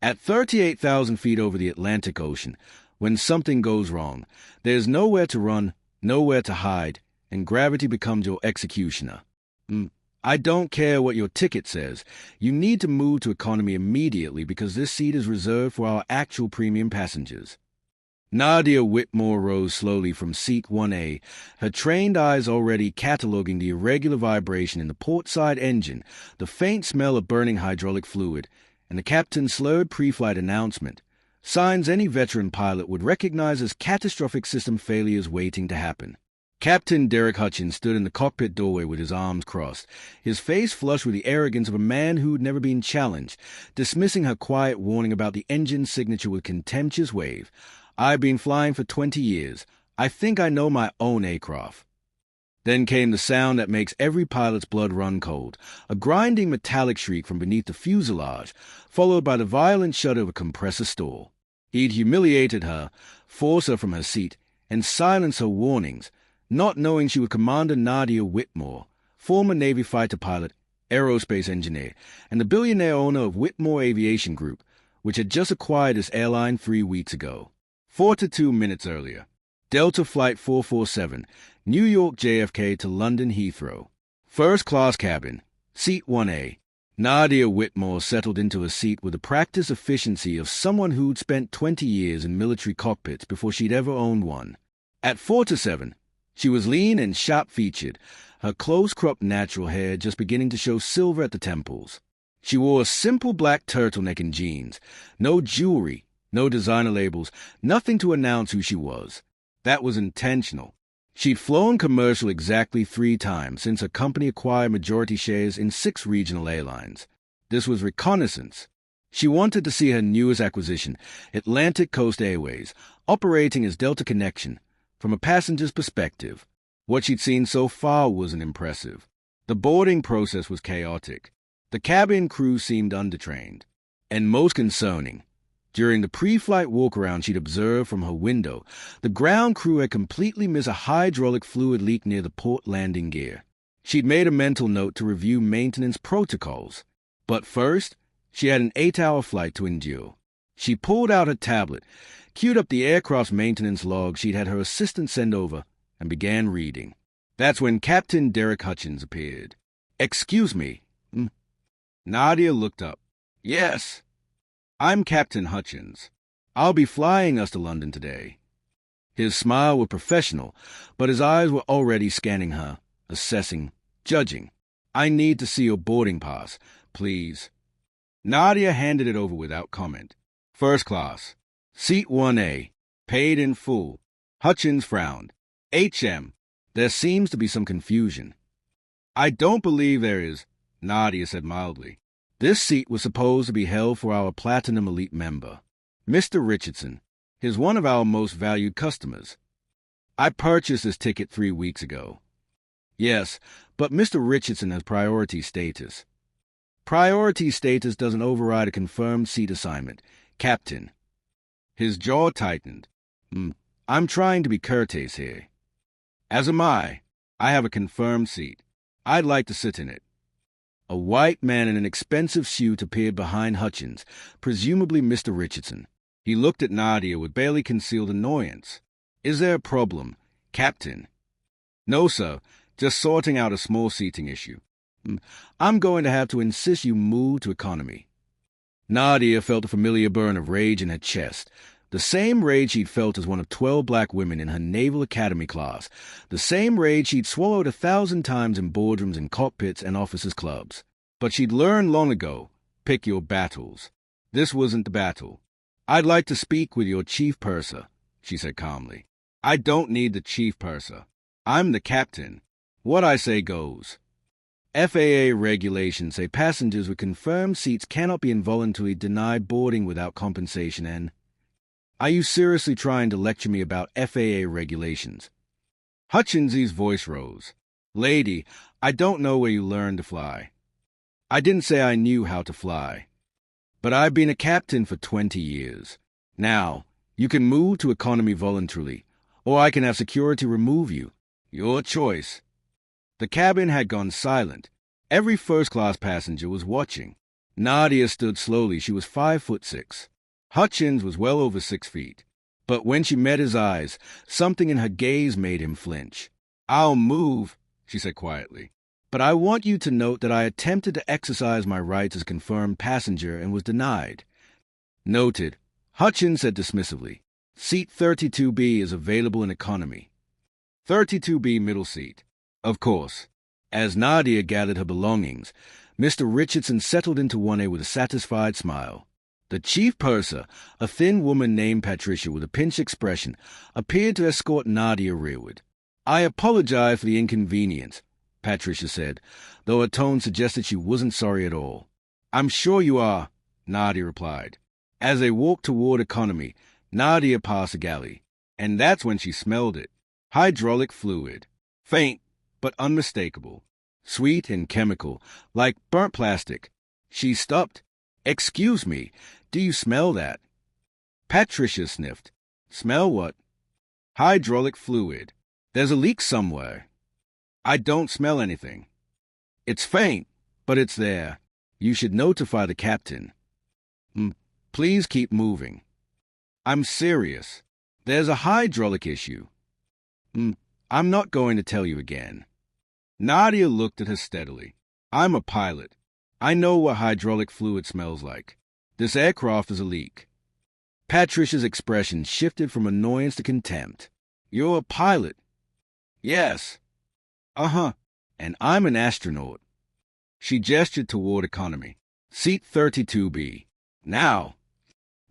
At 38,000 feet over the Atlantic Ocean, when something goes wrong, there's nowhere to run, nowhere to hide, and gravity becomes your executioner. I don't care what your ticket says. You need to move to economy immediately because this seat is reserved for our actual premium passengers. Nadia Whitmore rose slowly from seat 1A, her trained eyes already cataloging the irregular vibration in the port-side engine, the faint smell of burning hydraulic fluid, and the captain's slurred pre-flight announcement, signs any veteran pilot would recognize as catastrophic system failures waiting to happen. Captain Derek Hutchins stood in the cockpit doorway with his arms crossed, his face flushed with the arrogance of a man who'd never been challenged, dismissing her quiet warning about the engine signature with contemptuous wave. "I've been flying for 20 years. I think I know my own aircraft." Then came the sound that makes every pilot's blood run cold, a grinding metallic shriek from beneath the fuselage, followed by the violent shudder of a compressor stall. He'd humiliated her, forced her from her seat, and silenced her warnings, not knowing she was Commander Nadia Whitmore, former Navy fighter pilot, aerospace engineer, and the billionaire owner of Whitmore Aviation Group, which had just acquired this airline 3 weeks ago. 42 minutes earlier. Delta Flight 447, New York JFK to London Heathrow. First-class cabin, seat 1A. Nadia Whitmore settled into a seat with the practiced efficiency of someone who'd spent 20 years in military cockpits before she'd ever owned one. At 4-7, she was lean and sharp-featured, her close-cropped natural hair just beginning to show silver at the temples. She wore a simple black turtleneck and jeans, no jewelry, no designer labels, nothing to announce who she was. That was intentional. She'd flown commercial exactly 3 times since her company acquired majority shares in 6 regional airlines. This was reconnaissance. She wanted to see her newest acquisition, Atlantic Coast Airways, operating as Delta Connection, from a passenger's perspective. What she'd seen so far wasn't impressive. The boarding process was chaotic. The cabin crew seemed undertrained. And most concerning, during the pre-flight walk-around she'd observed from her window, the ground crew had completely missed a hydraulic fluid leak near the port landing gear. She'd made a mental note to review maintenance protocols. But first, she had an 8-hour flight to endure. She pulled out her tablet, queued up the aircraft's maintenance log she'd had her assistant send over, and began reading. That's when Captain Derek Hutchins appeared. "Excuse me." Nadia looked up. "Yes. I'm Captain Hutchins. I'll be flying us to London today." His smile was professional, but his eyes were already scanning her, assessing, judging. "I need to see your boarding pass, please." Nadia handed it over without comment. First class. Seat 1A. Paid in full. Hutchins frowned. "HM. There seems to be some confusion." "I don't believe there is," Nadia said mildly. "This seat was supposed to be held for our Platinum Elite member, Mr. Richardson. He's one of our most valued customers. I purchased this ticket 3 weeks ago." "Yes, but Mr. Richardson has priority status." "Priority status doesn't override a confirmed seat assignment, Captain." His jaw tightened. "I'm trying to be courteous here." "As am I. I have a confirmed seat. I'd like to sit in it." A white man in an expensive suit appeared behind Hutchins, presumably Mr. Richardson. He looked at Nadia with barely concealed annoyance. "Is there a problem, Captain?" "No, sir. Just sorting out a small seating issue." "I'm going to have to insist you move to economy." Nadia felt a familiar burn of rage in her chest. The same rage she'd felt as one of 12 black women in her Naval Academy class. The same rage she'd swallowed 1,000 times in boardrooms and cockpits and officers' clubs. But she'd learned long ago, pick your battles. This wasn't the battle. "I'd like to speak with your chief purser," she said calmly. "I don't need the chief purser. I'm the captain. What I say goes." FAA regulations say passengers with confirmed seats cannot be involuntarily denied boarding without compensation and... Are you seriously trying to lecture me about FAA regulations? Hutchins's voice rose. "Lady, I don't know where you learned to fly." "I didn't say I knew how to fly. But I've been a captain for 20 years. Now, you can move to economy voluntarily, or I can have security remove you. Your choice." The cabin had gone silent. Every first-class passenger was watching. Nadia stood slowly. She was 5'6". Hutchins was well over 6 feet. But when she met his eyes, something in her gaze made him flinch. "I'll move," she said quietly. "But I want you to note that I attempted to exercise my rights as confirmed passenger and was denied." "Noted," Hutchins said dismissively. "Seat 32B is available in economy." 32B middle seat. Of course. As Nadia gathered her belongings, Mr. Richardson settled into 1A with a satisfied smile. The chief purser, a thin woman named Patricia with a pinched expression, appeared to escort Nadia rearward. "I apologize for the inconvenience," Patricia said, though her tone suggested she wasn't sorry at all. "I'm sure you are," Nadia replied. As they walked toward economy, Nadia passed a galley, and that's when she smelled it. Hydraulic fluid. Faint, but unmistakable. Sweet and chemical, like burnt plastic. She stopped. "Excuse me, do you smell that?" Patricia sniffed. "Smell what?" "Hydraulic fluid. There's a leak somewhere." "I don't smell anything." "It's faint, but it's there. You should notify the captain." Please keep moving." "I'm serious. There's a hydraulic issue." I'm not going to tell you again." Nadia looked at her steadily. "I'm a pilot. I know what hydraulic fluid smells like. This aircraft is a leak." Patricia's expression shifted from annoyance to contempt. "You're a pilot?" "Yes." "Uh-huh. And I'm an astronaut." She gestured toward economy. "Seat 32B. Now."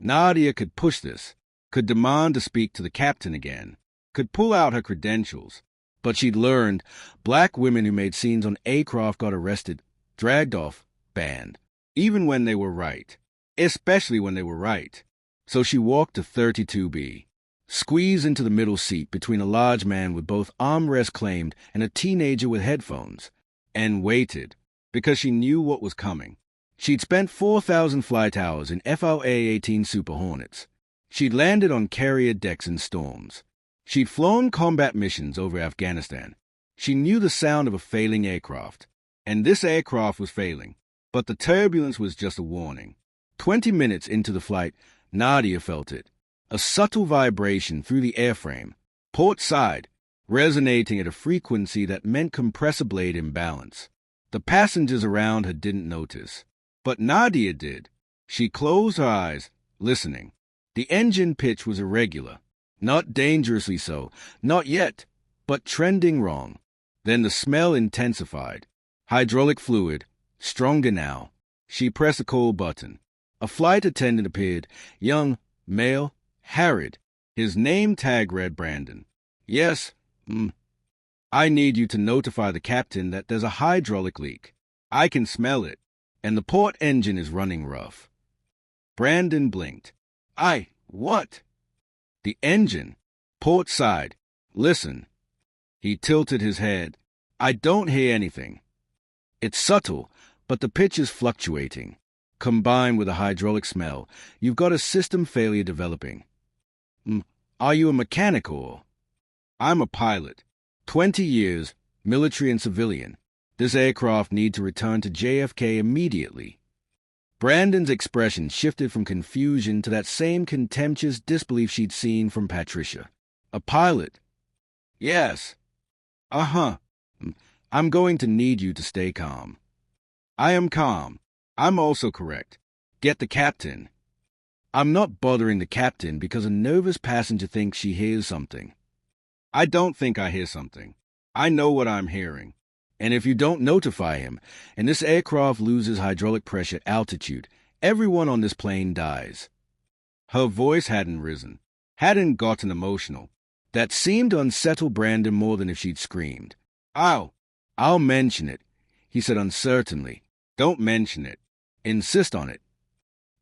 Nadia could push this, could demand to speak to the captain again, could pull out her credentials. But she'd learned black women who made scenes on aircraft got arrested, dragged off, banned, even when they were right, especially when they were right. So she walked to 32B, squeezed into the middle seat between a large man with both armrests claimed and a teenager with headphones, and waited, because she knew what was coming. She'd spent 4,000 flight hours in FLA-18 Super Hornets. She'd landed on carrier decks in storms. She'd flown combat missions over Afghanistan. She knew the sound of a failing aircraft. And this aircraft was failing. But the turbulence was just a warning. 20 minutes into the flight, Nadia felt it. A subtle vibration through the airframe, port side, resonating at a frequency that meant compressor blade imbalance. The passengers around her didn't notice. But Nadia did. She closed her eyes, listening. The engine pitch was irregular. Not dangerously so, not yet, but trending wrong. Then the smell intensified. Hydraulic fluid, stronger now. She pressed a cold button. A flight attendant appeared, young, male, harried. His name tag read Brandon. "Yes, I need you to notify the captain that there's a hydraulic leak. I can smell it, and the port engine is running rough." Brandon blinked. What?" "The engine. Port side. Listen." He tilted his head. "I don't hear anything. It's subtle, but the pitch is fluctuating. Combined with a hydraulic smell, you've got a system failure developing." "Are you a mechanic or?" "I'm a pilot. 20 years, military and civilian. This aircraft needs to return to JFK immediately." Brandon's expression shifted from confusion to that same contemptuous disbelief she'd seen from Patricia. "A pilot?" "Yes." "Uh-huh. I'm going to need you to stay calm." "I am calm. I'm also correct. Get the captain." "I'm not bothering the captain because a nervous passenger thinks she hears something." "I don't think I hear something. I know what I'm hearing. And if you don't notify him, and this aircraft loses hydraulic pressure at altitude, everyone on this plane dies." Her voice hadn't risen, hadn't gotten emotional. That seemed to unsettle Brandon more than if she'd screamed. I'll mention it," he said uncertainly. "Don't mention it. Insist on it."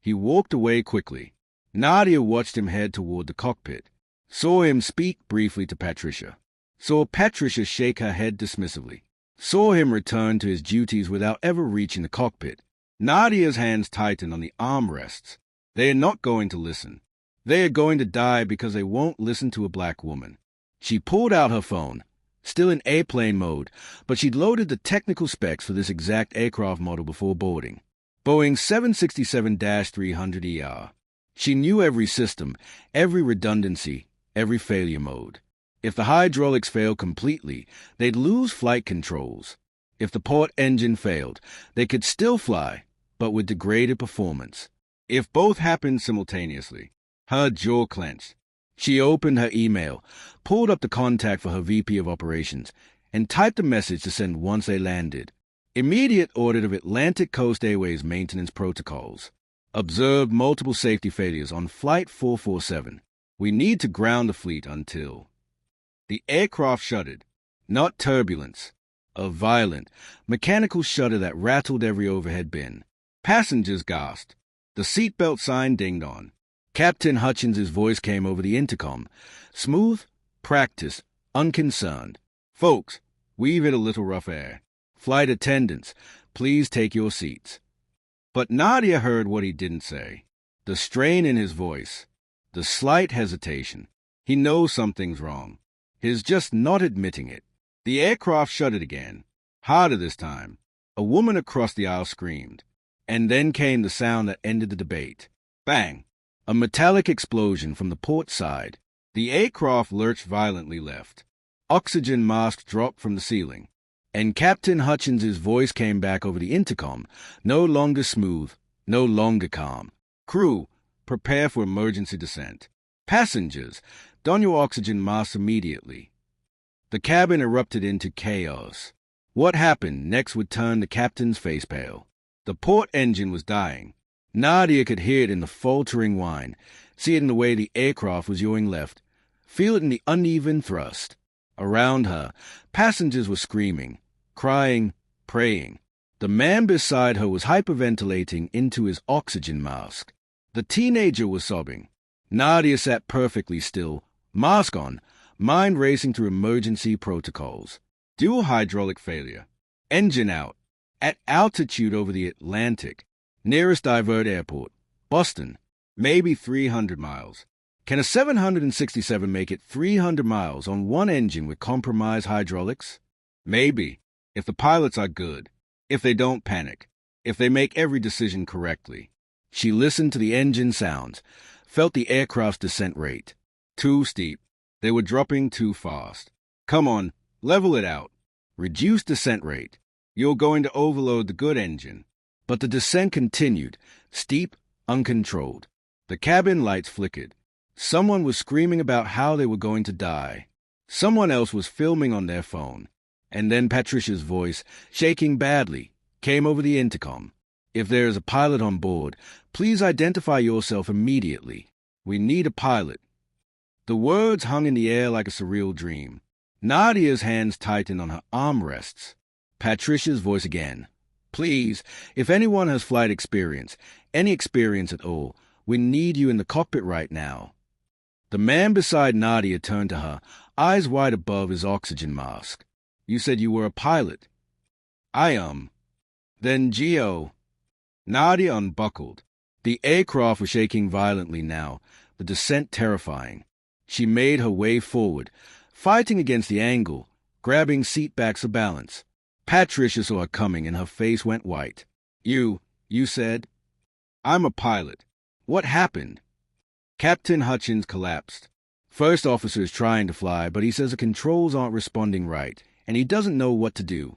He walked away quickly. Nadia watched him head toward the cockpit, saw him speak briefly to Patricia, saw Patricia shake her head dismissively, saw him return to his duties without ever reaching the cockpit. Nadia's hands tightened on the armrests. They are not going to listen. They are going to die because they won't listen to a black woman. She pulled out her phone, still in airplane mode, but she'd loaded the technical specs for this exact aircraft model before boarding. Boeing 767-300ER. She knew every system, every redundancy, every failure mode. If the hydraulics failed completely, they'd lose flight controls. If the port engine failed, they could still fly, but with degraded performance. If both happened simultaneously, her jaw clenched. She opened her email, pulled up the contact for her VP of Operations, and typed a message to send once they landed. Immediate audit of Atlantic Coast Airways maintenance protocols. Observed multiple safety failures on Flight 447. We need to ground the fleet until... The aircraft shuddered. Not turbulence. A violent, mechanical shudder that rattled every overhead bin. Passengers gasped. The seatbelt sign dinged on. Captain Hutchins' voice came over the intercom. Smooth, practiced, unconcerned. Folks, we've hit a little rough air. Flight attendants, please take your seats. But Nadia heard what he didn't say. The strain in his voice. The slight hesitation. He knows something's wrong. He's just not admitting it. The aircraft shuddered again. Harder this time. A woman across the aisle screamed. And then came the sound that ended the debate. Bang! A metallic explosion from the port side. The aircraft lurched violently left. Oxygen mask dropped from the ceiling. And Captain Hutchins' voice came back over the intercom, no longer smooth, no longer calm. Crew, prepare for emergency descent. Passengers, don your oxygen masks immediately. The cabin erupted into chaos. What happened next would turn the captain's face pale. The port engine was dying. Nadia could hear it in the faltering whine, see it in the way the aircraft was yawing left, feel it in the uneven thrust. Around her, passengers were screaming, crying, praying. The man beside her was hyperventilating into his oxygen mask. The teenager was sobbing. Nadia sat perfectly still, mask on, mind racing through emergency protocols. Dual hydraulic failure. Engine out. At altitude over the Atlantic. Nearest divert airport. Boston. Maybe 300 miles. Can a 767 make it 300 miles on one engine with compromised hydraulics? Maybe, if the pilots are good, if they don't panic, if they make every decision correctly. She listened to the engine sounds, felt the aircraft's descent rate. Too steep. They were dropping too fast. Come on, level it out. Reduce descent rate. You're going to overload the good engine. But the descent continued, steep, uncontrolled. The cabin lights flickered. Someone was screaming about how they were going to die. Someone else was filming on their phone. And then Patricia's voice, shaking badly, came over the intercom. If there is a pilot on board, please identify yourself immediately. We need a pilot. The words hung in the air like a surreal dream. Nadia's hands tightened on her armrests. Patricia's voice again. Please, if anyone has flight experience, any experience at all, we need you in the cockpit right now. The man beside Nadia turned to her, eyes wide above his oxygen mask. You said you were a pilot. I am. Then Geo. Nadia unbuckled. The aircraft was shaking violently now, the descent terrifying. She made her way forward, fighting against the angle, grabbing seat backs for balance. Patricia saw her coming and her face went white. You said? I'm a pilot. What happened? Captain Hutchins collapsed. First officer is trying to fly, but he says the controls aren't responding right, and he doesn't know what to do.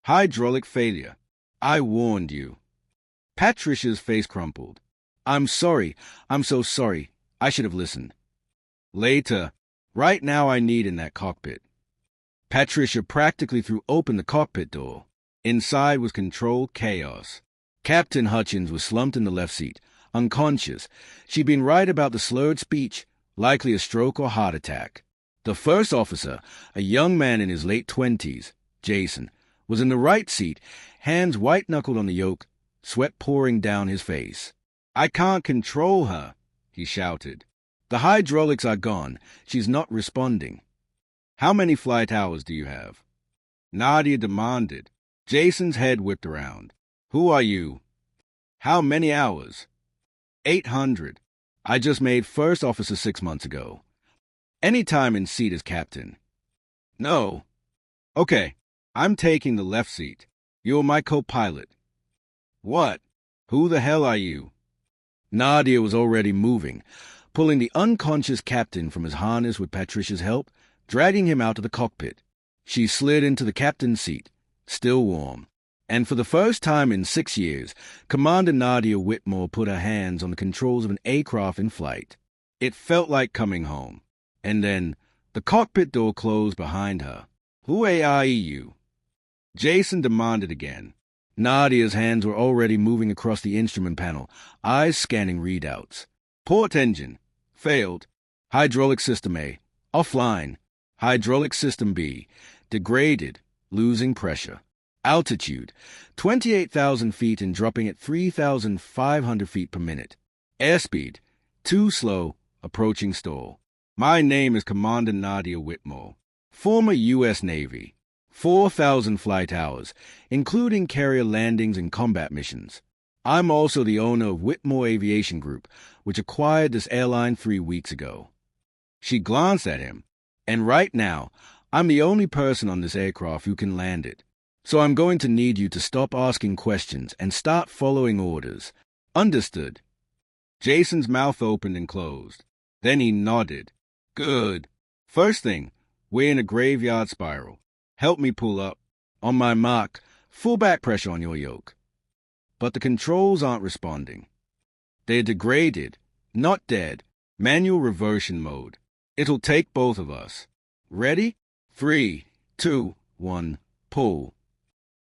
Hydraulic failure. I warned you. Patricia's face crumpled. I'm sorry. I'm so sorry. I should have listened. Later. Right now I need in that cockpit. Patricia practically threw open the cockpit door. Inside was controlled chaos. Captain Hutchins was slumped in the left seat, unconscious. She'd been right about the slurred speech, likely a stroke or heart attack. The first officer, a young man in his late 20s, Jason, was in the right seat, hands white-knuckled on the yoke, sweat pouring down his face. I can't control her, he shouted. The hydraulics are gone. She's not responding. How many flight hours do you have? Nadia demanded. Jason's head whipped around. Who are you? How many hours? 800. I just made first officer 6 months ago. Any time in seat as captain. No. Okay, I'm taking the left seat. You're my co-pilot. What? Who the hell are you? Nadia was already moving, pulling the unconscious captain from his harness with Patricia's help, dragging him out of the cockpit. She slid into the captain's seat, still warm. And for the first time in 6 years, Commander Nadia Whitmore put her hands on the controls of an aircraft in flight. It felt like coming home. And then, the cockpit door closed behind her. Who are you? Jason demanded again. Nadia's hands were already moving across the instrument panel, eyes scanning readouts. Port engine. Failed. Hydraulic system A. Offline. Hydraulic system B. Degraded. Losing pressure. Altitude. 28,000 feet and dropping at 3,500 feet per minute. Airspeed. Too slow. Approaching stall. My name is Commander Nadia Whitmore. Former U.S. Navy. 4,000 flight hours, including carrier landings and combat missions. I'm also the owner of Whitmore Aviation Group, which acquired this airline 3 weeks ago. She glanced at him. And right now, I'm the only person on this aircraft who can land it. So I'm going to need you to stop asking questions and start following orders. Understood? Jason's mouth opened and closed. Then he nodded. Good. First thing, we're in a graveyard spiral. Help me pull up. On my mark, full back pressure on your yoke. But the controls aren't responding. They're degraded, not dead. Manual reversion mode. It'll take both of us. Ready? 3, 2, 1, pull.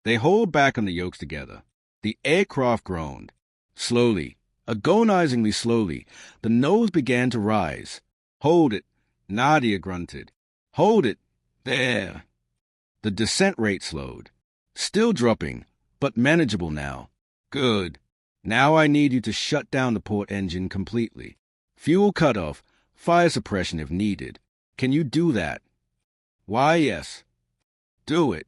They hauled back on the yokes together. The aircraft groaned. Slowly, agonizingly slowly, the nose began to rise. Hold it, Nadia grunted. Hold it. There. The descent rate slowed. Still dropping, but manageable now. Good. Now I need you to shut down the port engine completely. Fuel cutoff, fire suppression if needed. Can you do that? Why, yes. Do it.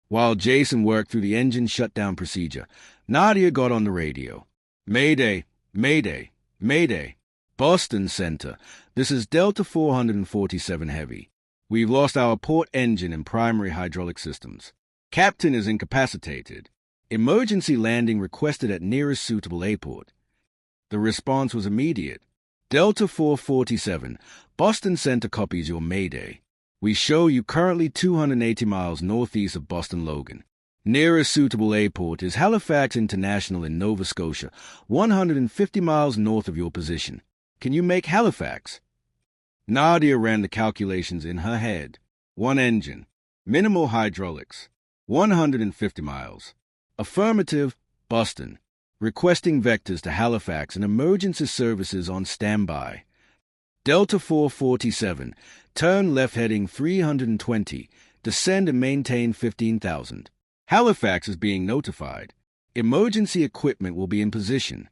While Jason worked through the engine shutdown procedure, Nadia got on the radio. Mayday, Mayday, Mayday. Boston Center. This is Delta 447 Heavy. We've lost our port engine and primary hydraulic systems. Captain is incapacitated. Emergency landing requested at nearest suitable airport. The response was immediate. Delta 447, Boston Center copies your mayday. We show you currently 280 miles northeast of Boston Logan. Nearest suitable airport is Halifax International in Nova Scotia, 150 miles north of your position. Can you make Halifax? Nadia ran the calculations in her head. 1 engine. Minimal hydraulics. 150 miles. Affirmative, Boston. Requesting vectors to Halifax and emergency services on standby. Delta 447. Turn left heading 320. Descend and maintain 15,000. Halifax is being notified. Emergency equipment will be in position.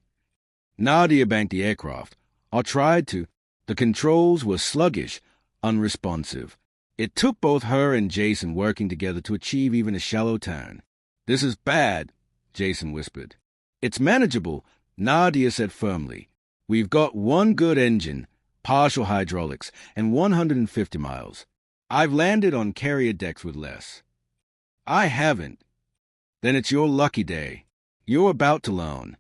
Nadia banked the aircraft, or tried to. The controls were sluggish, unresponsive. It took both her and Jason working together to achieve even a shallow turn. This is bad, Jason whispered. It's manageable, Nadia said firmly. We've got 1 good engine, partial hydraulics, and 150 miles. I've landed on carrier decks with less. I haven't. Then it's your lucky day. You're about to learn.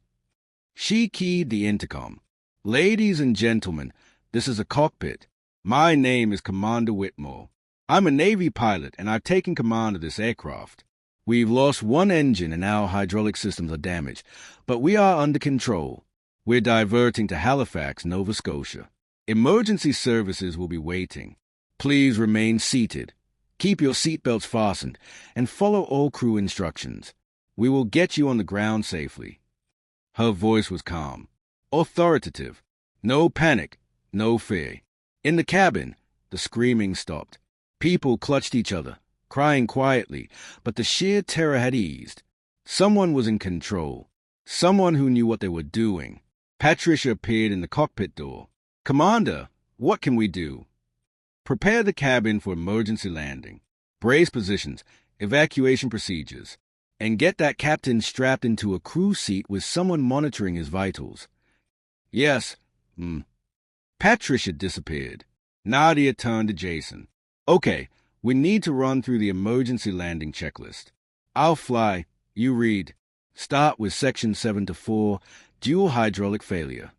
She keyed the intercom. Ladies and gentlemen, this is a cockpit. My name is Commander Whitmore. I'm a Navy pilot, and I've taken command of this aircraft. We've lost 1 engine and our hydraulic systems are damaged, but we are under control. We're diverting to Halifax, Nova Scotia. Emergency services will be waiting. Please remain seated. Keep your seatbelts fastened, and follow all crew instructions. We will get you on the ground safely. Her voice was calm, authoritative. No panic, no fear. In the cabin, the screaming stopped. People clutched each other, crying quietly, but the sheer terror had eased. Someone was in control. Someone who knew what they were doing. Patricia appeared in the cockpit door. Commander, what can we do? Prepare the cabin for emergency landing. Brace positions, evacuation procedures, and get that captain strapped into a crew seat with someone monitoring his vitals. Yes. Patricia disappeared. Nadia turned to Jason. Okay, we need to run through the emergency landing checklist. I'll fly, you read. Start with section 7 to 4, dual hydraulic failure.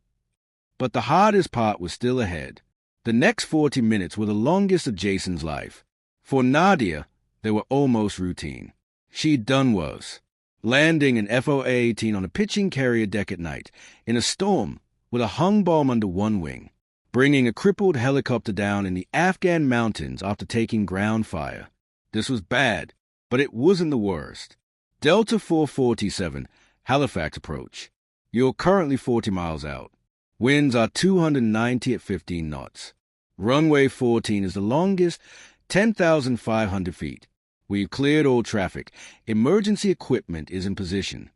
But the hardest part was still ahead. The next 40 minutes were the longest of Jason's life. For Nadia, they were almost routine. She'd done worse. Landing an FOA-18 on a pitching carrier deck at night, in a storm, with a hung bomb under one wing. Bringing a crippled helicopter down in the Afghan mountains after taking ground fire. This was bad, but it wasn't the worst. Delta 447, Halifax approach. You're currently 40 miles out. Winds are 290 at 15 knots. Runway 14 is the longest, 10,500 feet. We've cleared all traffic. Emergency equipment is in position.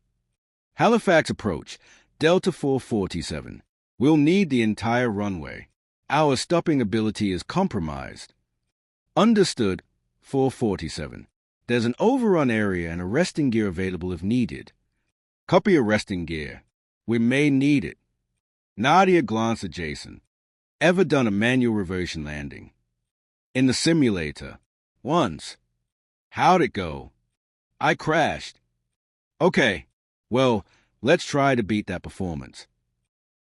Halifax approach, Delta 447. We'll need the entire runway. Our stopping ability is compromised. Understood, 447. There's an overrun area and arresting gear available if needed. Copy arresting gear. We may need it. Nadia glanced at Jason. Ever done a manual reversion landing? In the simulator. Once. How'd it go? I crashed. Okay, well, let's try to beat that performance.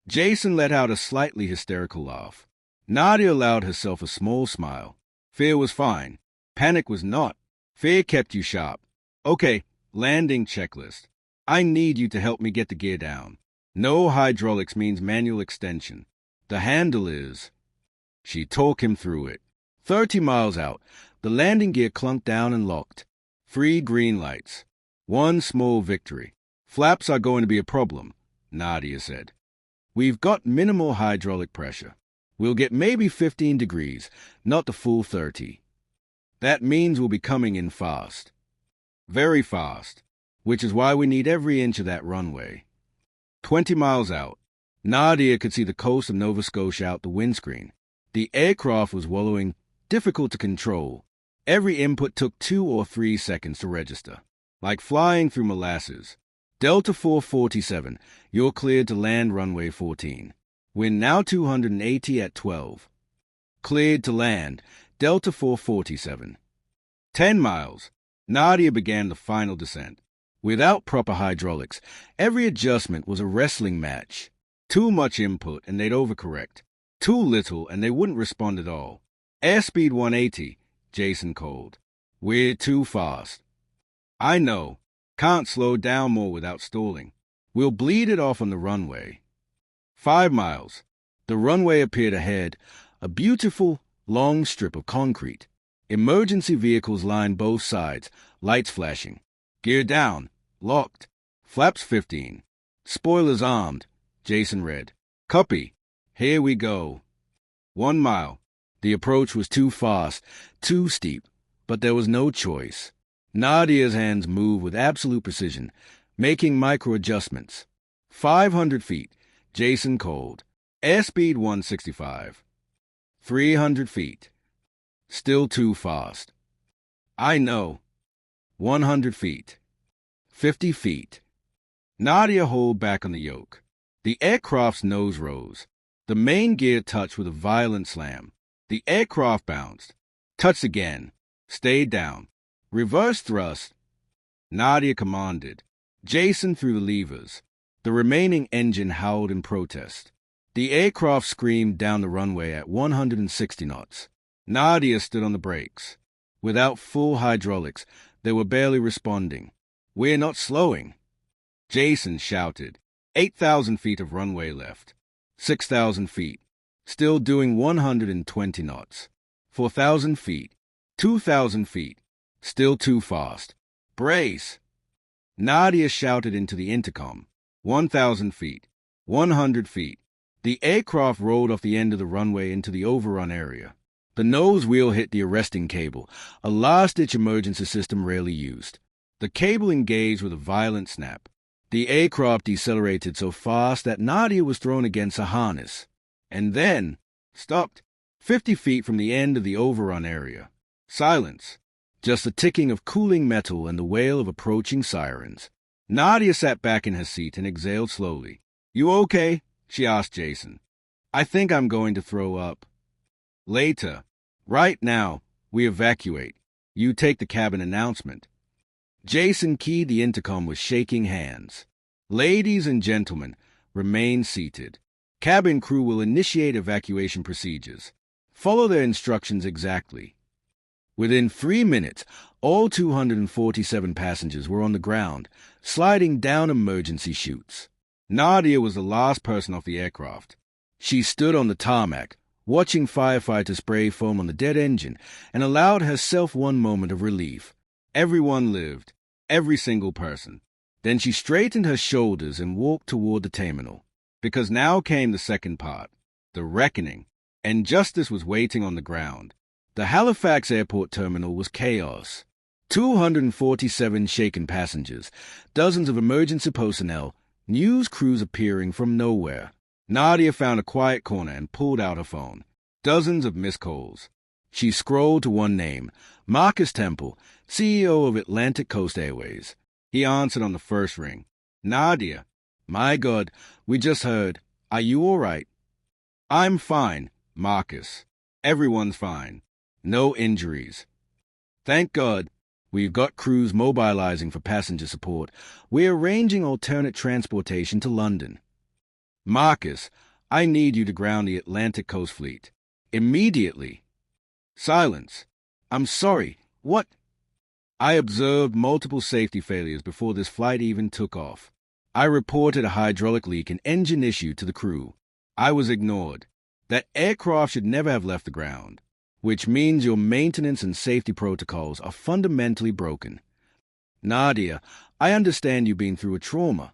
Jason let out a slightly hysterical laugh. Nadia allowed herself a small smile. Fear was fine. Panic was not. Fear kept you sharp. Okay, landing checklist. I need you to help me get the gear down. No hydraulics means manual extension. The handle is... She talked him through it. 30 miles out, the landing gear clunked down and locked. 3 green lights. 1 small victory. Flaps are going to be a problem, Nadia said. We've got minimal hydraulic pressure. We'll get maybe 15 degrees, not the full 30. That means we'll be coming in fast. Very fast, which is why we need every inch of that runway. 20 miles out, Nadia could see the coast of Nova Scotia out the windscreen. The aircraft was wallowing, difficult to control. Every input took 2 or 3 seconds to register, like flying through molasses. Delta 447, you're cleared to land runway 14. Wind now 280 at 12. Cleared to land, Delta 447. 10 miles. Nadia began the final descent. Without proper hydraulics, every adjustment was a wrestling match. Too much input and they'd overcorrect. Too little and they wouldn't respond at all. Airspeed 180, Jason called. We're too fast. I know. Can't slow down more without stalling. We'll bleed it off on the runway. 5 miles. The runway appeared ahead, a beautiful, long strip of concrete. Emergency vehicles lined both sides, lights flashing. Gear down. Locked. Flaps 15. Spoilers armed, Jason read. Copy. Here we go. 1 mile. The approach was too fast, too steep, but there was no choice. Nadia's hands moved with absolute precision, making micro-adjustments. 500 feet, Jason called. Airspeed 165. 300 feet. Still too fast. I know. 100 feet. 50 feet. Nadia hauled back on the yoke. The aircraft's nose rose. The main gear touched with a violent slam. The aircraft bounced. Touched again. Stayed down. Reverse thrust. Nadia commanded. Jason threw the levers. The remaining engine howled in protest. The aircraft screamed down the runway at 160 knots. Nadia stood on the brakes. Without full hydraulics, they were barely responding. We're not slowing. Jason shouted. 8,000 feet of runway left. 6,000 feet. Still doing 120 knots. 4,000 feet. 2,000 feet. Still too fast. Brace! Nadia shouted into the intercom. 1,000 feet. 100 feet. The aircraft rolled off the end of the runway into the overrun area. The nose wheel hit the arresting cable, a last-ditch emergency system rarely used. The cable engaged with a violent snap. The aircraft decelerated so fast that Nadia was thrown against a harness. And then stopped, 50 feet from the end of the overrun area. Silence. Just the ticking of cooling metal and the wail of approaching sirens. Nadia sat back in her seat and exhaled slowly. You okay? She asked Jason. I think I'm going to throw up. Later. Right now, we evacuate. You take the cabin announcement. Jason keyed the intercom with shaking hands. Ladies and gentlemen, remain seated. Cabin crew will initiate evacuation procedures. Follow their instructions exactly. Within 3 minutes, all 247 passengers were on the ground, sliding down emergency chutes. Nadia was the last person off the aircraft. She stood on the tarmac, watching firefighters spray foam on the dead engine, and allowed herself one moment of relief. Everyone lived, every single person. Then she straightened her shoulders and walked toward the terminal, because now came the second part, the reckoning, and justice was waiting on the ground. The Halifax airport terminal was chaos. 247 shaken passengers, dozens of emergency personnel, news crews appearing from nowhere. Nadia found a quiet corner and pulled out her phone. Dozens of missed calls. She scrolled to one name, Marcus Temple, CEO of Atlantic Coast Airways. He answered on the first ring. Nadia, my God, we just heard. Are you all right? I'm fine, Marcus. Everyone's fine. No injuries. Thank God. We've got crews mobilizing for passenger support. We're arranging alternate transportation to London. Marcus, I need you to ground the Atlantic Coast Fleet. Immediately. Silence. I'm sorry. What? I observed multiple safety failures before this flight even took off. I reported a hydraulic leak and engine issue to the crew. I was ignored. That aircraft should never have left the ground, which means your maintenance and safety protocols are fundamentally broken. Nadia, I understand you've been through a trauma.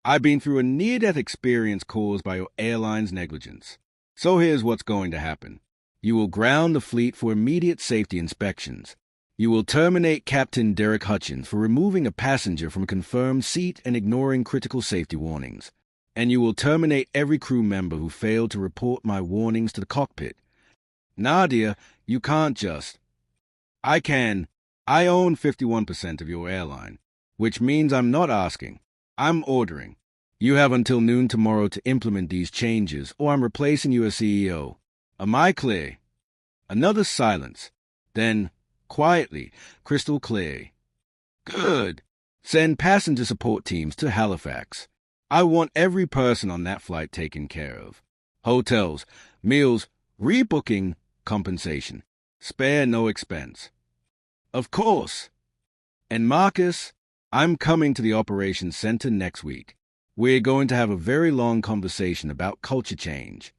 I've been through a near-death experience caused by your airline's negligence. So here's what's going to happen. You will ground the fleet for immediate safety inspections. You will terminate Captain Derek Hutchins for removing a passenger from a confirmed seat and ignoring critical safety warnings. And you will terminate every crew member who failed to report my warnings to the cockpit. Nadia, you can't just... I can. I own 51% of your airline, which means I'm not asking. I'm ordering. You have until noon tomorrow to implement these changes, or I'm replacing you as CEO. Am I clear? Another silence. Then, quietly, crystal clear. Good. Send passenger support teams to Halifax. I want every person on that flight taken care of. Hotels, meals, rebooking, compensation. Spare no expense. Of course. And Marcus, I'm coming to the operations center next week. We're going to have a very long conversation about culture change.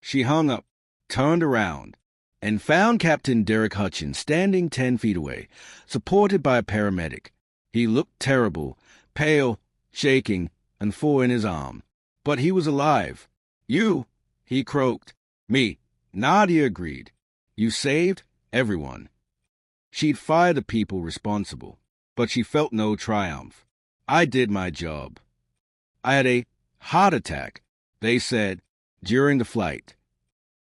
She hung up, turned around, and found Captain Derek Hutchins standing 10 feet away, supported by a paramedic. He looked terrible, pale, shaking, and full in his arm. But he was alive. You, he croaked. Me, Nadia agreed. You saved everyone. She'd fire the people responsible, but she felt no triumph. I did my job. I had a heart attack, they said, during the flight.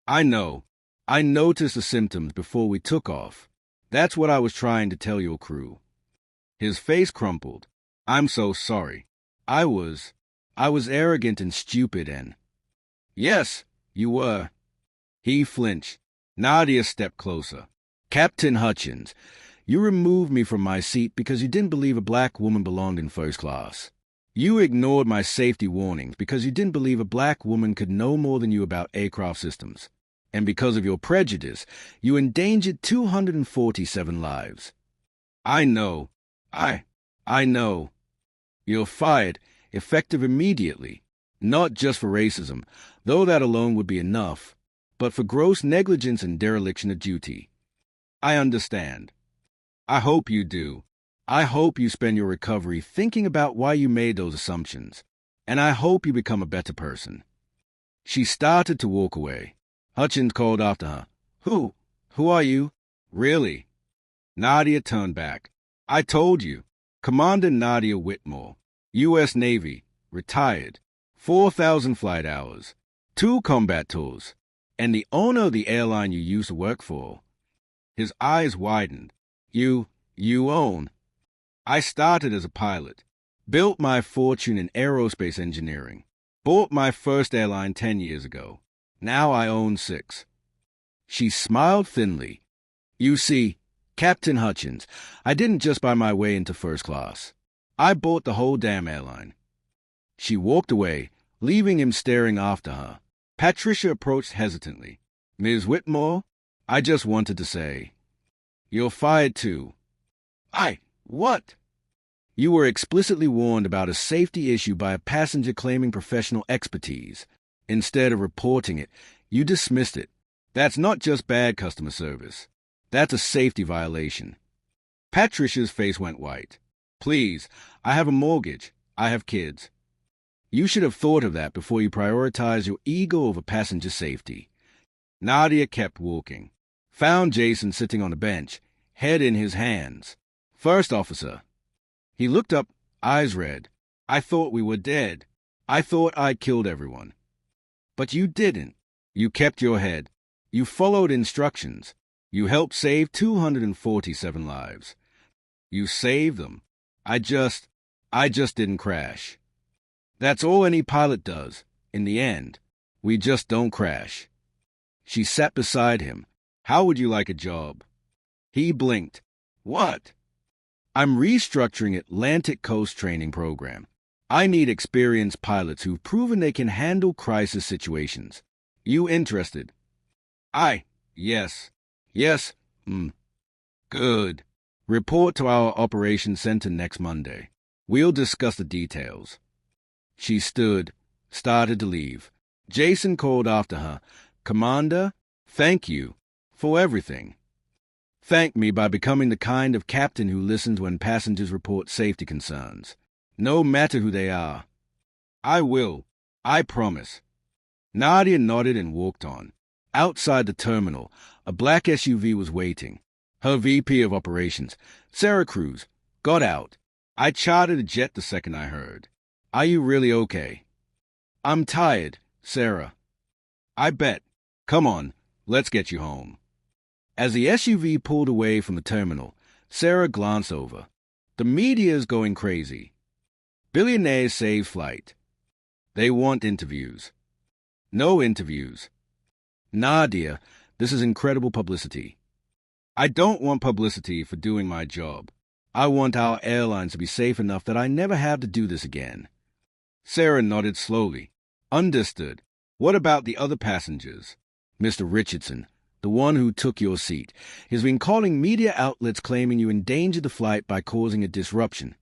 I know. I noticed the symptoms before we took off. That's what I was trying to tell your crew. His face crumpled. I'm so sorry. I was arrogant and stupid and... Yes, you were. He flinched. Nadia stepped closer. Captain Hutchins, you removed me from my seat because you didn't believe a black woman belonged in first class. You ignored my safety warnings because you didn't believe a black woman could know more than you about aircraft systems. And because of your prejudice, you endangered 247 lives. I know. I know. You're fired, effective immediately. Not just for racism, though that alone would be enough, but for gross negligence and dereliction of duty. I understand. I hope you do. I hope you spend your recovery thinking about why you made those assumptions, and I hope you become a better person. She started to walk away. Hutchins called after her. Who are you? Really? Nadia turned back. I told you. Commander Nadia Whitmore, U.S. Navy, retired, 4,000 flight hours, 2 combat tours, and the owner of the airline you used to work for. His eyes widened. You own. I started as a pilot, built my fortune in aerospace engineering, bought my first airline 10 years ago. Now I own 6. She smiled thinly. You see, Captain Hutchins, I didn't just buy my way into first class. I bought the whole damn airline. She walked away, leaving him staring after her. Patricia approached hesitantly. Ms. Whitmore, I just wanted to say, you're fired too. What? You were explicitly warned about a safety issue by a passenger claiming professional expertise. Instead of reporting it, you dismissed it. That's not just bad customer service. That's a safety violation. Patricia's face went white. Please, I have a mortgage. I have kids. You should have thought of that before you prioritize your ego over passenger safety. Nadia kept walking. Found Jason sitting on a bench, head in his hands. First officer. He looked up, eyes red. I thought we were dead. I thought I killed everyone. But you didn't. You kept your head. You followed instructions. You helped save 247 lives. You saved them. I just didn't crash. That's all any pilot does. In the end, we just don't crash. She sat beside him. How would you like a job? He blinked. What? I'm restructuring Atlantic Coast Training Program. I need experienced pilots who've proven they can handle crisis situations. You interested? Yes. Yes. Good. Report to our operations center next Monday. We'll discuss the details. She stood, started to leave. Jason called after her, Commander, thank you for everything. Thank me by becoming the kind of captain who listens when passengers report safety concerns, no matter who they are. I will. I promise. Nadia nodded and walked on. Outside the terminal, a black SUV was waiting. Her VP of Operations, Sarah Cruz, got out. I chartered a jet the second I heard. Are you really okay? I'm tired, Sarah. I bet. Come on, let's get you home. As the SUV pulled away from the terminal, Sarah glanced over. The media is going crazy. Billionaires save flight. They want interviews. No interviews. Nadia, this is incredible publicity. I don't want publicity for doing my job. I want our airlines to be safe enough that I never have to do this again. Sarah nodded slowly. Understood. What about the other passengers? Mr. Richardson, the one who took your seat, has been calling media outlets claiming you endangered the flight by causing a disruption.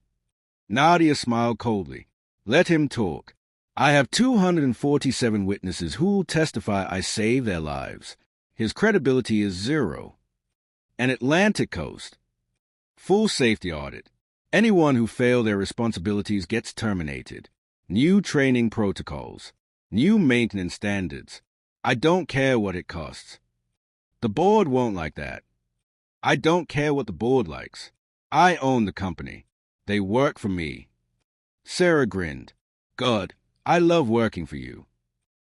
Nadia smiled coldly. Let him talk. I have 247 witnesses who will testify I saved their lives. His credibility is zero. An Atlantic Coast. Full safety audit. Anyone who failed their responsibilities gets terminated. New training protocols. New maintenance standards. I don't care what it costs. The board won't like that. I don't care what the board likes. I own the company. They work for me. Sarah grinned. God, I love working for you.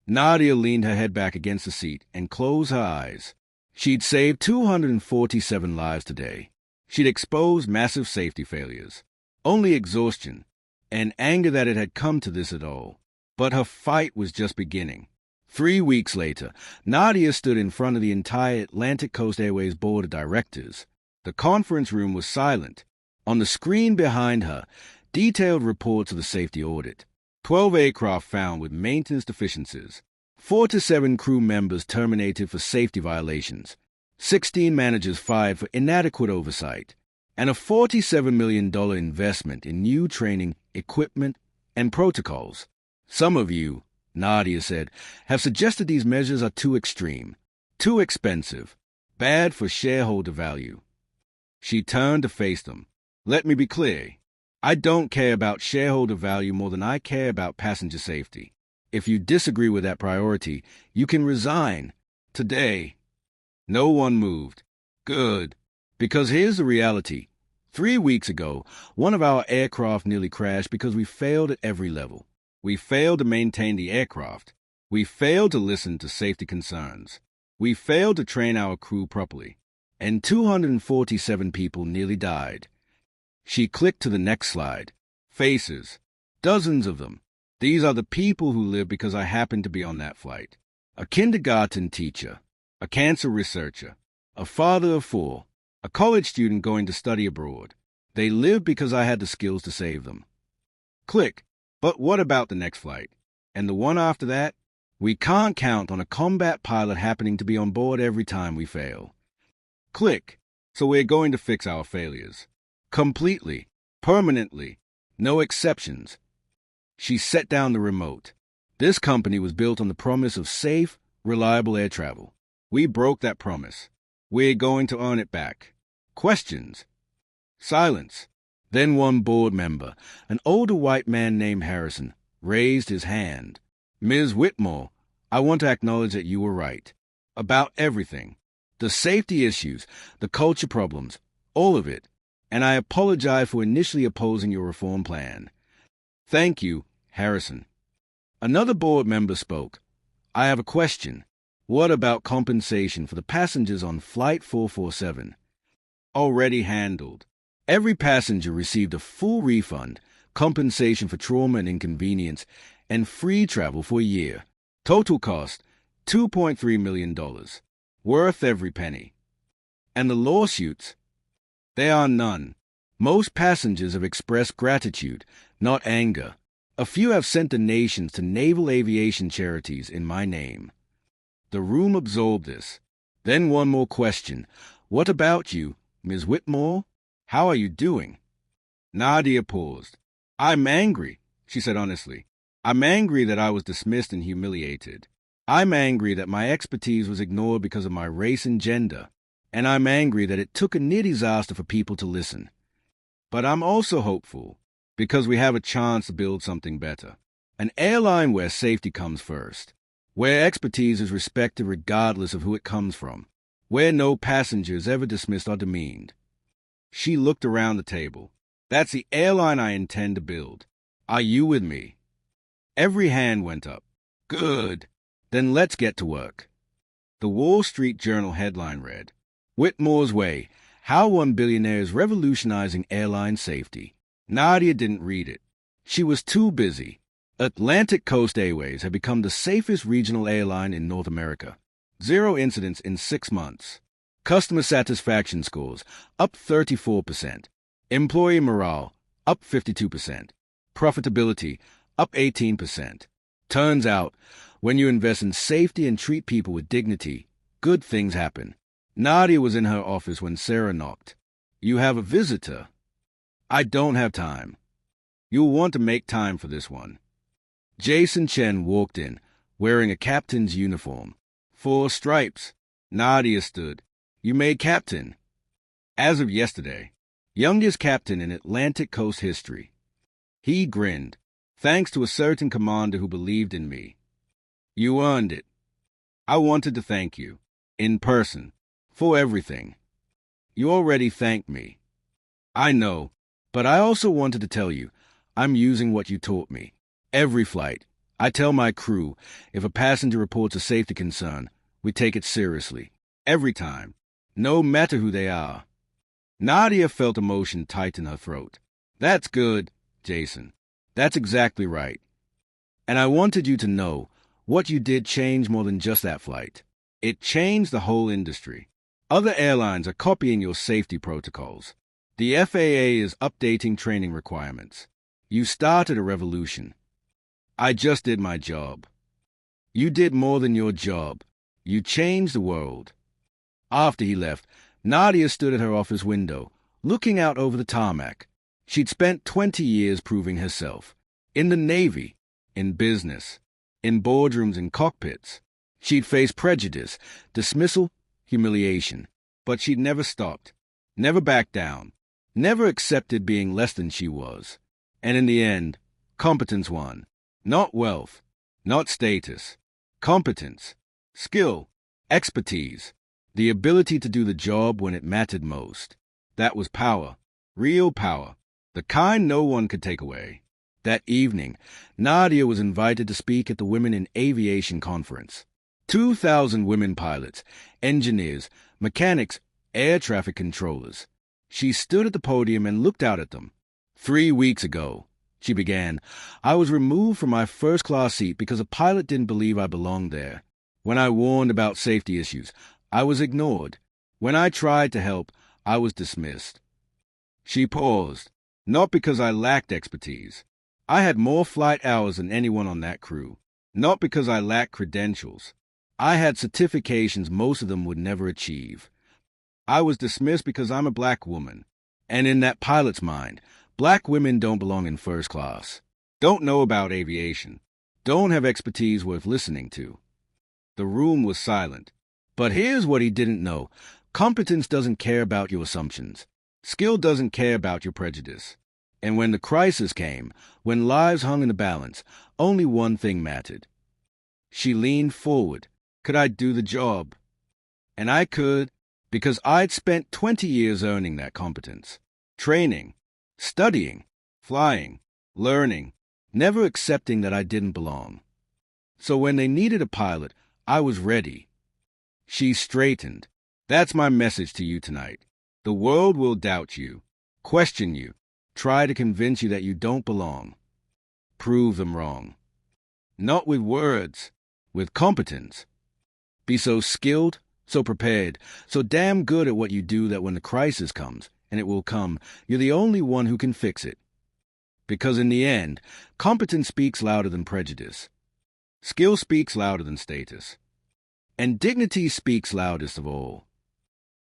Nadia leaned her head back against the seat and closed her eyes. She'd saved 247 lives today. She'd exposed massive safety failures. Only exhaustion and anger that it had come to this at all. But her fight was just beginning. 3 weeks later, Nadia stood in front of the entire Atlantic Coast Airways board of directors. The conference room was silent. On the screen behind her, detailed reports of the safety audit. 12 aircraft found with maintenance deficiencies. 4 to 7 crew members terminated for safety violations. 16 managers fired for inadequate oversight. And a $47 million investment in new training, equipment, and protocols. Some of you, Nadia said, have suggested these measures are too extreme, too expensive, bad for shareholder value. She turned to face them. Let me be clear. I don't care about shareholder value more than I care about passenger safety. If you disagree with that priority, you can resign. Today. No one moved. Good. Because here's the reality. 3 weeks ago, one of our aircraft nearly crashed because we failed at every level. We failed to maintain the aircraft. We failed to listen to safety concerns. We failed to train our crew properly. And 247 people nearly died. She clicked to the next slide. Faces. Dozens of them. These are the people who live because I happened to be on that flight. A kindergarten teacher. A cancer researcher. A father of 4. A college student going to study abroad. They lived because I had the skills to save them. Click. But what about the next flight? And the one after that? We can't count on a combat pilot happening to be on board every time we fail. Click. So we're going to fix our failures. Completely. Permanently. No exceptions. She set down the remote. This company was built on the promise of safe, reliable air travel. We broke that promise. We're going to earn it back. Questions? Silence. Then one board member, an older white man named Harrison, raised his hand. Ms. Whitmore, I want to acknowledge that you were right. About everything. The safety issues, the culture problems, all of it. And I apologize for initially opposing your reform plan. Thank you, Harrison. Another board member spoke. I have a question. What about compensation for the passengers on Flight 447? Already handled. Every passenger received a full refund, compensation for trauma and inconvenience, and free travel for a year. Total cost, $2.3 million. Worth every penny. And the lawsuits? There are none. Most passengers have expressed gratitude, not anger. A few have sent donations to naval aviation charities in my name. The room absorbed this. Then one more question. What about you, Ms. Whitmore? How are you doing? Nadia paused. I'm angry, she said honestly. I'm angry that I was dismissed and humiliated. I'm angry that my expertise was ignored because of my race and gender. And I'm angry that it took a near disaster for people to listen. But I'm also hopeful, because we have a chance to build something better. An airline where safety comes first, where expertise is respected regardless of who it comes from, where no passenger is ever dismissed or demeaned. She looked around the table. That's the airline I intend to build. Are you with me? Every hand went up. Good. Then let's get to work. The Wall Street Journal headline read, Whitmore's Way, How One Billionaire is Revolutionizing Airline Safety. Nadia didn't read it. She was too busy. Atlantic Coast Airways had become the safest regional airline in North America. 0 incidents in 6 months. Customer satisfaction scores up 34%. Employee morale up 52%. Profitability up 18%. Turns out, when you invest in safety and treat people with dignity, good things happen. Nadia was in her office when Sarah knocked. You have a visitor. I don't have time. You'll want to make time for this one. Jason Chen walked in, wearing a captain's uniform. 4 stripes. Nadia stood. You made captain. As of yesterday. Youngest captain in Atlantic Coast history. He grinned. Thanks to a certain commander who believed in me. You earned it. I wanted to thank you. In person. For everything. You already thanked me. I know. But I also wanted to tell you, I'm using what you taught me. Every flight, I tell my crew, if a passenger reports a safety concern, we take it seriously. Every time. No matter who they are. Nadia felt emotion tighten her throat. That's good, Jason. That's exactly right. And I wanted you to know, what you did changed more than just that flight. It changed the whole industry. Other airlines are copying your safety protocols. The FAA is updating training requirements. You started a revolution. I just did my job. You did more than your job. You changed the world. After he left, Nadia stood at her office window, looking out over the tarmac. She'd spent 20 years proving herself. In the Navy, in business, in boardrooms and cockpits. She'd faced prejudice, dismissal, humiliation. But she'd never stopped, never backed down, never accepted being less than she was. And in the end, competence won. Not wealth, not status. Competence, skill, expertise, the ability to do the job when it mattered most. That was power, real power, the kind no one could take away. That evening, Nadia was invited to speak at the Women in Aviation Conference. 2,000 women pilots, engineers, mechanics, air traffic controllers. She stood at the podium and looked out at them. 3 weeks ago, she began, I was removed from my first-class seat because a pilot didn't believe I belonged there. When I warned about safety issues, I was ignored. When I tried to help, I was dismissed. She paused, not because I lacked expertise. I had more flight hours than anyone on that crew. Not because I lacked credentials. I had certifications most of them would never achieve. I was dismissed because I'm a black woman. And in that pilot's mind, black women don't belong in first class. Don't know about aviation. Don't have expertise worth listening to. The room was silent. But here's what he didn't know. Competence doesn't care about your assumptions. Skill doesn't care about your prejudice. And when the crisis came, when lives hung in the balance, only one thing mattered. She leaned forward. Could I do the job? And I could, because I'd spent 20 years earning that competence. Training, studying, flying, learning, never accepting that I didn't belong. So when they needed a pilot, I was ready. She straightened. That's my message to you tonight. The world will doubt you, question you, try to convince you that you don't belong. Prove them wrong. Not with words, with competence. Be so skilled, so prepared, so damn good at what you do that when the crisis comes, and it will come, you're the only one who can fix it. Because in the end, competence speaks louder than prejudice. Skill speaks louder than status. And dignity speaks loudest of all.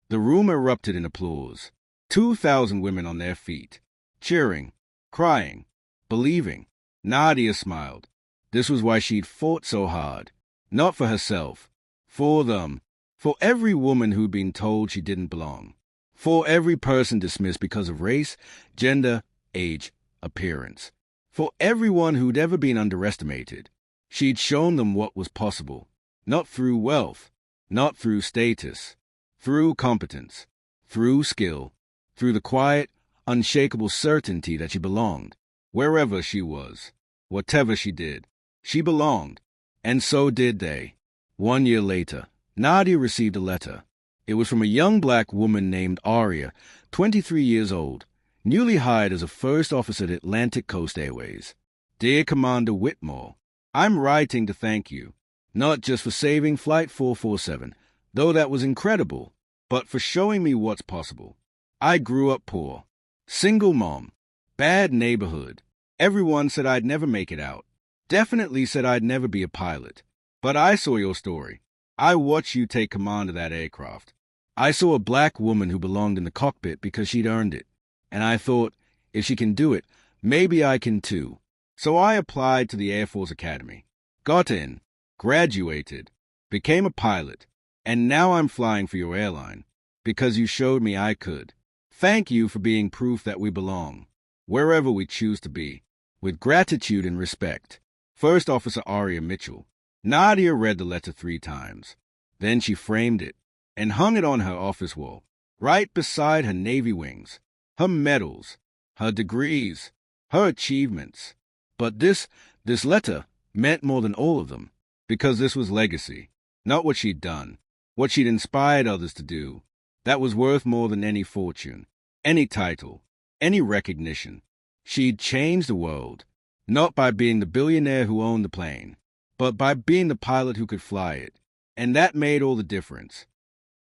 The room erupted in applause. 2,000 women on their feet, cheering, crying, believing. Nadia smiled. This was why she'd fought so hard. Not for herself. For them. For every woman who'd been told she didn't belong. For every person dismissed because of race, gender, age, appearance. For everyone who'd ever been underestimated. She'd shown them what was possible. Not through wealth. Not through status. Through competence. Through skill. Through the quiet, unshakable certainty that she belonged. Wherever she was. Whatever she did. She belonged. And so did they. 1 year later, Nadia received a letter. It was from a young black woman named Aria, 23 years old, newly hired as a first officer at Atlantic Coast Airways. Dear Commander Whitmore, I'm writing to thank you, not just for saving Flight 447, though that was incredible, but for showing me what's possible. I grew up poor, single mom, bad neighborhood. Everyone said I'd never make it out. Definitely said I'd never be a pilot. But I saw your story. I watched you take command of that aircraft. I saw a black woman who belonged in the cockpit because she'd earned it. And I thought, if she can do it, maybe I can too. So I applied to the Air Force Academy, got in, graduated, became a pilot, and now I'm flying for your airline because you showed me I could. Thank you for being proof that we belong, wherever we choose to be, with gratitude and respect. First Officer Aria Mitchell. Nadia read the letter 3 times. Then she framed it and hung it on her office wall, right beside her Navy wings, her medals, her degrees, her achievements. But this letter meant more than all of them, because this was legacy, not what she'd done, what she'd inspired others to do. That was worth more than any fortune, any title, any recognition. She'd changed the world, not by being the billionaire who owned the plane, but by being the pilot who could fly it. And that made all the difference.